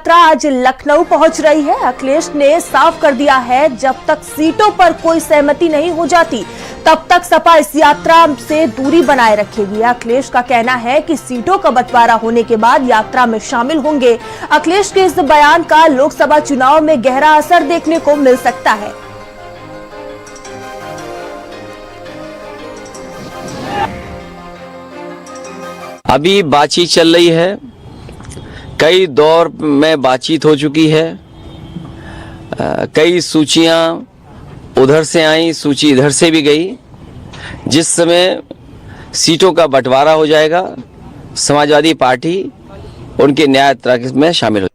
यात्रा आज लखनऊ पहुंच रही है। अखिलेश ने साफ कर दिया है, जब तक सीटों पर कोई सहमति नहीं हो जाती तब तक सपा इस यात्रा से दूरी बनाए रखेगी। अखिलेश का कहना है कि सीटों का बंटवारा होने के बाद यात्रा में शामिल होंगे। अखिलेश के इस बयान का लोकसभा चुनाव में गहरा असर देखने को मिल सकता है। अभी बातचीत चल रही है, कई दौर में बातचीत हो चुकी है, कई सूचियां उधर से आई, सूची इधर से भी गई। जिस समय सीटों का बंटवारा हो जाएगा, समाजवादी पार्टी उनके न्याय यात्रा में शामिल हो।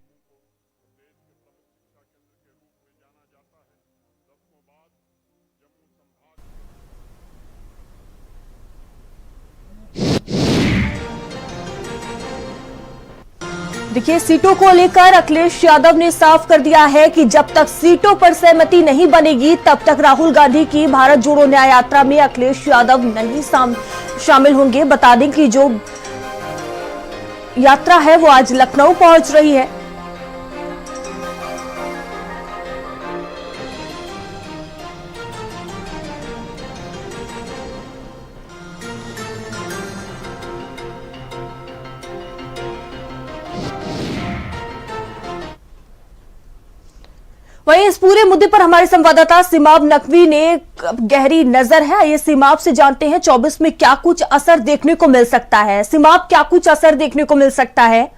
देखिए, सीटों को लेकर अखिलेश यादव ने साफ कर दिया है कि जब तक सीटों पर सहमति नहीं बनेगी तब तक राहुल गांधी की भारत जोड़ो न्याय यात्रा में अखिलेश यादव नहीं शामिल होंगे। बता दें कि जो यात्रा है वो आज लखनऊ पहुंच रही है। वहीं इस पूरे मुद्दे पर हमारे संवाददाता सिमाब नकवी ने गहरी नजर है। ये सिमाब से जानते हैं 24 में क्या कुछ असर देखने को मिल सकता है। सिमाब, क्या कुछ असर देखने को मिल सकता है?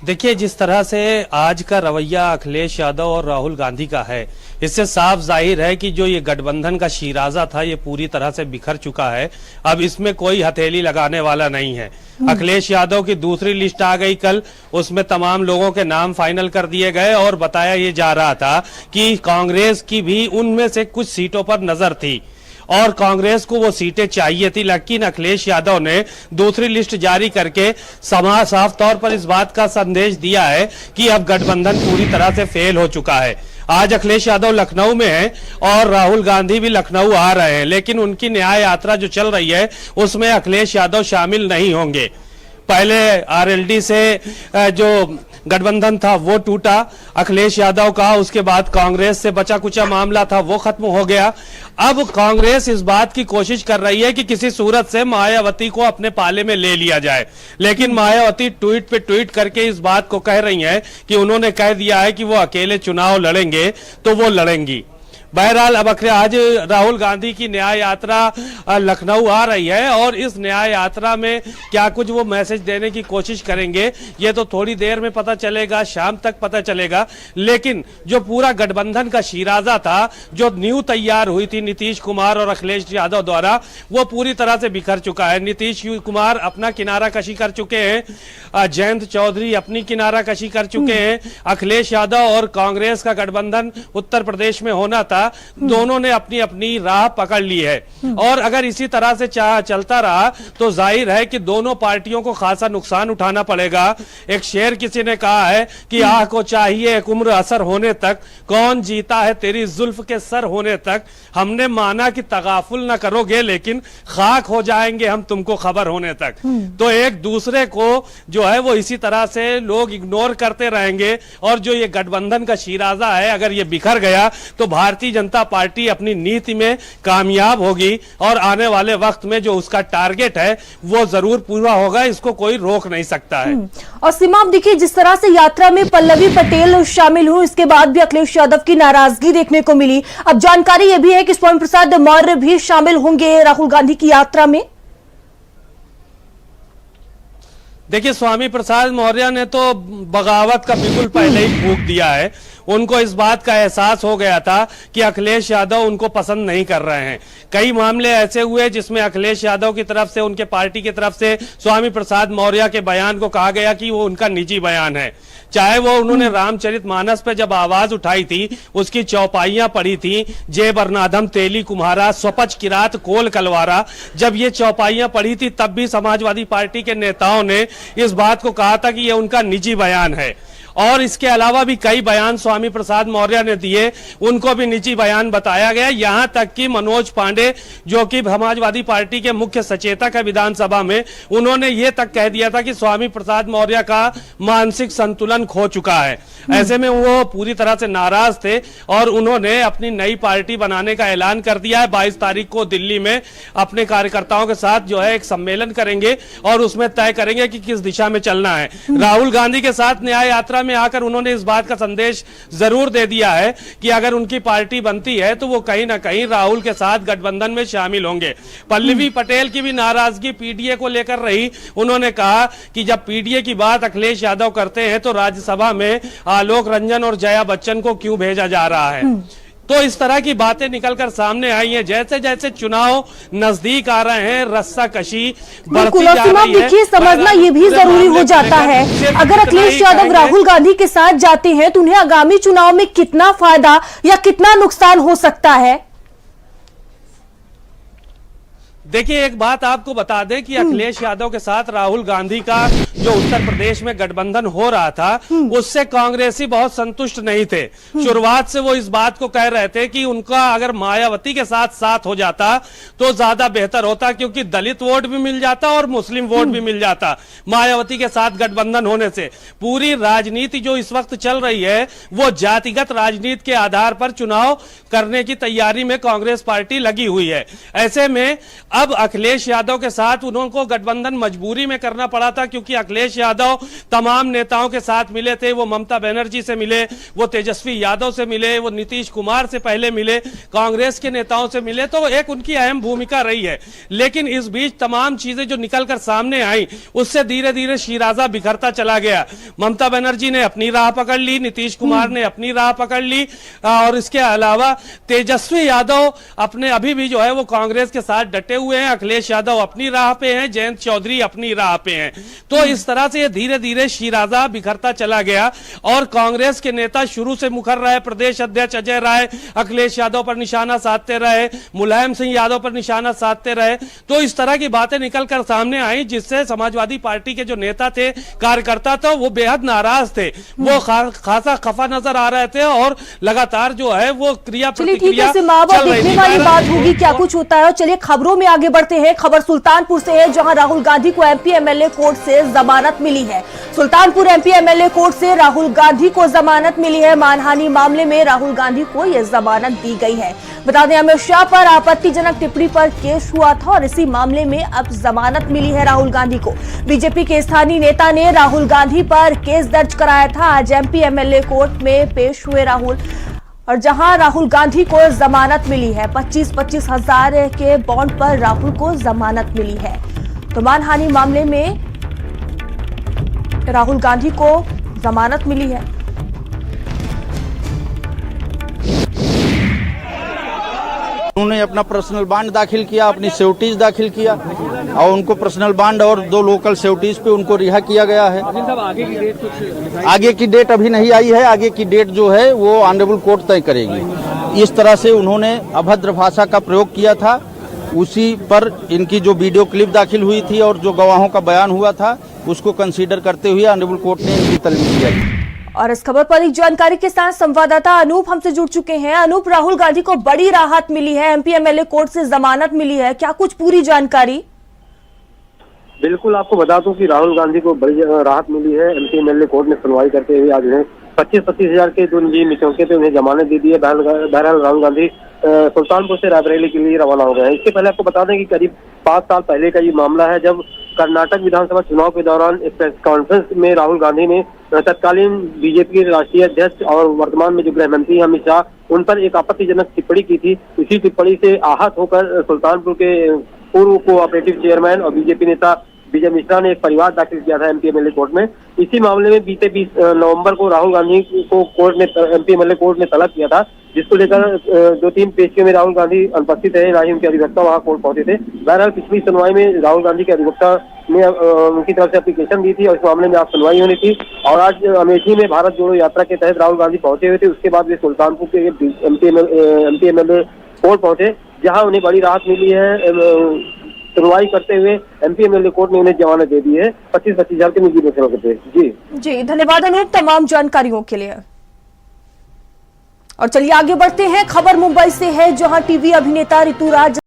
देखिए, जिस तरह से आज का रवैया अखिलेश यादव और राहुल गांधी का है, इससे साफ जाहिर है कि जो ये गठबंधन का शिराजा था ये पूरी तरह से बिखर चुका है। अब इसमें कोई हथेली लगाने वाला नहीं है। अखिलेश यादव की दूसरी लिस्ट आ गई कल, उसमें तमाम लोगों के नाम फाइनल कर दिए गए और बताया ये जा रहा था कि कांग्रेस की भी उनमें से कुछ सीटों पर नजर थी और कांग्रेस को वो सीटें चाहिए थी। लेकिन अखिलेश यादव ने दूसरी लिस्ट जारी करके साफ तौर पर इस बात का संदेश दिया है कि अब गठबंधन पूरी तरह से फेल हो चुका है। आज अखिलेश यादव लखनऊ में हैं और राहुल गांधी भी लखनऊ आ रहे हैं, लेकिन उनकी न्याय यात्रा जो चल रही है उसमें अखिलेश यादव शामिल नहीं होंगे। पहले आरएलडी से जो गठबंधन था वो टूटा अखिलेश यादव का, उसके बाद कांग्रेस से बचा कुचा मामला था वो खत्म हो गया। अब कांग्रेस इस बात की कोशिश कर रही है कि किसी सूरत से मायावती को अपने पाले में ले लिया जाए, लेकिन मायावती ट्वीट पे ट्वीट करके इस बात को कह रही हैं कि उन्होंने कह दिया है कि वो अकेले चुनाव लड़ेंगे तो वो लड़ेंगी। बहरहाल अब आज राहुल गांधी की न्याय यात्रा लखनऊ आ रही है और इस न्याय यात्रा में क्या कुछ वो मैसेज देने की कोशिश करेंगे ये तो थोड़ी देर में पता चलेगा, शाम तक पता चलेगा। लेकिन जो पूरा गठबंधन का शिराजा था, जो न्यू तैयार हुई थी नीतीश कुमार और अखिलेश यादव द्वारा, वो पूरी तरह से बिखर चुका है। नीतीश कुमार अपना किनारा कशी कर चुके हैं, जयंत चौधरी अपनी किनारा कशी कर चुके हैं। अखिलेश यादव और कांग्रेस का गठबंधन उत्तर प्रदेश में होना था, दोनों ने अपनी अपनी राह पकड़ ली है और अगर इसी तरह से चलता रहा तो जाहिर है कि दोनों पार्टियों को खासा नुकसान उठाना पड़ेगा। एक शेर किसी ने कहा है कि आह को चाहिए एक उम्र असर होने तक, कौन जीता है तेरी जुल्फ के सर होने तक। हमने माना कि तगाफुल न करोगे लेकिन खाक हो जाएंगे हम तुमको खबर होने तक। तो एक दूसरे को जो है वो इसी तरह से लोग इग्नोर करते रहेंगे और जो ये गठबंधन का शिराजा है अगर ये बिखर गया तो भारतीय जनता पार्टी अपनी नीति में कामयाब होगी और आने वाले वक्त में जो उसका टारगेट है वो जरूर पूरा होगा, इसको कोई रोक नहीं सकता है। और सिमाब, देखिए, जिस तरह से यात्रा में पल्लवी पटेल शामिल हुई, इसके बाद भी अखिलेश यादव की नाराजगी देखने को मिली। अब जानकारी यह भी है कि स्वामी प्रसाद मौर्य भी शामिल होंगे राहुल गांधी की यात्रा में। देखिए, स्वामी प्रसाद मौर्य ने तो बगावत का बिल्कुल पहले ही फूंक दिया है। उनको इस बात का एहसास हो गया था कि अखिलेश यादव उनको पसंद नहीं कर रहे हैं। कई मामले ऐसे हुए जिसमें अखिलेश यादव की तरफ से, उनके पार्टी की तरफ से स्वामी प्रसाद मौर्य के बयान को कहा गया कि वो उनका निजी बयान है। चाहे वो उन्होंने रामचरितमानस पे जब आवाज उठाई थी, उसकी चौपाइयां पढ़ी थी, जे बरनाधम तेली कुम्हारा स्वपच किरात कोल कलवारा, जब ये चौपाइयां पढ़ी थी तब भी समाजवादी पार्टी के नेताओं ने इस बात को कहा था कि ये उनका निजी बयान है। और इसके अलावा भी कई बयान स्वामी प्रसाद मौर्य ने दिए, उनको भी निजी बयान बताया गया। यहां तक कि मनोज पांडे जो कि समाजवादी पार्टी के मुख्य सचेतक है विधानसभा में, उन्होंने ये तक कह दिया था कि स्वामी प्रसाद मौर्य का मानसिक संतुलन खो चुका है। ऐसे में वो पूरी तरह से नाराज थे और उन्होंने अपनी नई पार्टी बनाने का ऐलान कर दिया है। 22 तारीख को दिल्ली में अपने कार्यकर्ताओं के साथ जो है एक सम्मेलन करेंगे और उसमें तय करेंगे कि किस दिशा में चलना है। राहुल गांधी के साथ न्याय यात्रा में आकर उन्होंने इस बात का संदेश जरूर दे दिया है कि अगर उनकी पार्टी बनती है तो वो कहीं ना कहीं राहुल के साथ गठबंधन में शामिल होंगे। पल्लवी पटेल की भी नाराजगी पीडीए को लेकर रही। उन्होंने कहा कि जब पीडीए की बात अखिलेश यादव करते हैं तो राज्यसभा में आलोक रंजन और जया बच्चन को क्यों भेजा जा रहा है। तो इस तरह की बातें निकलकर सामने आई हैं। जैसे जैसे चुनाव नजदीक आ रहे हैं, रस्साकशी बढ़ती जा रही है। देखिए, समझना ये भी जरूरी हो जाता है, अगर अखिलेश यादव राहुल गांधी के साथ जाते हैं तो उन्हें आगामी चुनाव में कितना फायदा या कितना नुकसान हो सकता है। देखिए, एक बात आपको बता दें कि अखिलेश यादव के साथ राहुल गांधी का जो उत्तर प्रदेश में गठबंधन हो रहा था उससे कांग्रेसी बहुत संतुष्ट नहीं थे। शुरुआत से वो इस बात को कह रहे थे कि उनका अगर मायावती के साथ साथ हो जाता तो ज्यादा बेहतर होता, क्योंकि दलित वोट भी मिल जाता और मुस्लिम वोट भी मिल जाता मायावती के साथ गठबंधन होने से। पूरी राजनीति जो इस वक्त चल रही है वो जातिगत राजनीति के आधार पर चुनाव करने की तैयारी में कांग्रेस पार्टी लगी हुई है। ऐसे में अब अखिलेश यादव के साथ उनको गठबंधन मजबूरी में करना पड़ा था, क्योंकि अखिलेश यादव तमाम नेताओं के साथ मिले थे। वो ममता बनर्जी से मिले, वो तेजस्वी यादव से मिले, वो नीतीश कुमार से पहले मिले, कांग्रेस के नेताओं से मिले, तो एक उनकी अहम भूमिका रही है। लेकिन इस बीच तमाम चीजें जो निकलकर सामने आई उससे धीरे धीरे शिराजा बिखरता चला गया। ममता बनर्जी ने अपनी राह पकड़ ली, नीतीश कुमार ने अपनी राह पकड़ ली और इसके अलावा तेजस्वी यादव अपने अभी भी जो है वो कांग्रेस के साथ डटे हुए हैं। अखिलेश यादव अपनी राह पे हैं, जयंत चौधरी अपनी राह पे हैं। तो इस तरह से ये धीरे धीरे शिराजा बिखरता चला गया और कांग्रेस के नेता शुरू से मुखर रहे। प्रदेश अध्यक्ष अजय राय अखिलेश यादव पर निशाना साधते रहे, मुलायम सिंह यादव पर निशाना साधते रहे। तो इस तरह की बातें निकलकर सामने आई जिससे समाजवादी पार्टी के जो नेता थे, कार्यकर्ता थे, वो बेहद नाराज थे। वो खासा खफा नजर आ रहे थे और लगातार जो है वो क्रिया प्रतिक्रिया चल रही थी। बात होगी क्या कुछ होता है। चलिए खबरों में आगे बढ़ते हैं। खबर सुल्तानपुर से है, जहां राहुल गांधी को एमपी एमएलए कोर्ट से जमानत मिली है। सुल्तानपुर एमपी एमएलए कोर्ट से राहुल गांधी को जमानत मिली है। मानहानि मामले में राहुल गांधी को यह जमानत दी गई है। बता दें, अमित शाह पर आपत्तिजनक टिप्पणी पर केस हुआ था और इसी मामले में अब जमानत मिली है राहुल गांधी को। बीजेपी के स्थानीय नेता ने राहुल गांधी पर केस दर्ज कराया था। आज एमपी एमएलए कोर्ट में पेश हुए राहुल, और जहां राहुल गांधी को जमानत मिली है। 25-25 हजार के बॉन्ड पर राहुल को जमानत मिली है। तो मानहानि मामले में राहुल गांधी को जमानत मिली है। उन्होंने अपना पर्सनल बॉन्ड दाखिल किया, अपनी सिक्योरिटीज दाखिल किया और उनको पर्सनल बॉन्ड और 2 लोकल सिक्योरिटीज पे उनको रिहा किया गया है। आगे की डेट अभी नहीं आई है, आगे की डेट जो है वो ऑनरेबल कोर्ट तय करेगी। इस तरह से उन्होंने अभद्र भाषा का प्रयोग किया था, उसी पर इनकी जो वीडियो क्लिप दाखिल हुई थी और जो गवाहों का बयान हुआ था उसको कंसीडर करते हुए ऑनरेबल कोर्ट ने इनकी तलबी किया। और इस खबर पर एक जानकारी के साथ संवाददाता अनूप हमसे जुड़ चुके हैं। अनूप, राहुल गांधी को बड़ी राहत मिली है, एमपी एमएलए कोर्ट से जमानत मिली है, क्या कुछ पूरी जानकारी? बिल्कुल, आपको बता दूं कि राहुल गांधी को बड़ी राहत मिली है। एमपी एमएलए कोर्ट ने सुनवाई करते हुए आज उन्हें 25-25 हजार के जो निजी मिचौके थे उन्हें जमानत दे दी है। बहरहाल राहुल गांधी सुल्तानपुर से रायबरेली के लिए रवाना हो गए हैं। इससे पहले आपको बता दें कि करीब 5 साल पहले का ये मामला है, जब कर्नाटक विधानसभा चुनाव के दौरान एक प्रेस कॉन्फ्रेंस में राहुल गांधी ने तत्कालीन बीजेपी के राष्ट्रीय अध्यक्ष और वर्तमान में जो गृह मंत्री अमित शाह उन पर एक आपत्तिजनक टिप्पणी की थी। इसी टिप्पणी से आहत होकर सुल्तानपुर के पूर्व कोऑपरेटिव चेयरमैन और बीजेपी नेता विजय मिश्रा ने एक परिवार दाखिल किया था एमपी एमएलए कोर्ट में। इसी मामले में बीते 20 नवंबर को राहुल गांधी को एमपी एमएलए कोर्ट ने तलब किया था, जिसको लेकर 2-3 पेशियों में राहुल गांधी अनुपस्थित रहे, ना ही उनके अधिवक्ता वहां कोर्ट पहुंचे थे। बहरहाल पिछली सुनवाई में राहुल गांधी के अधिवक्ता ने उनकी तरफ से एप्लीकेशन दी थी और इस मामले में आज सुनवाई होनी थी। और आज अमेठी में भारत जोड़ो यात्रा के तहत राहुल गांधी पहुंचे हुए थे। उसके बाद वे सुल्तानपुर के एमपी एमएलए कोर्ट पहुंचे, जहां उन्हें बड़ी राहत मिली है। सुनवाई करते हुए एमपी एमएलए कोर्ट ने उन्हें जमानत दे दी है 25-25 हजार के निजी मिशनों के जी। जी धन्यवाद अनूप तमाम जानकारियों के लिए। और चलिए आगे बढ़ते हैं, खबर मुंबई से है जहां टीवी अभिनेता ऋतुराज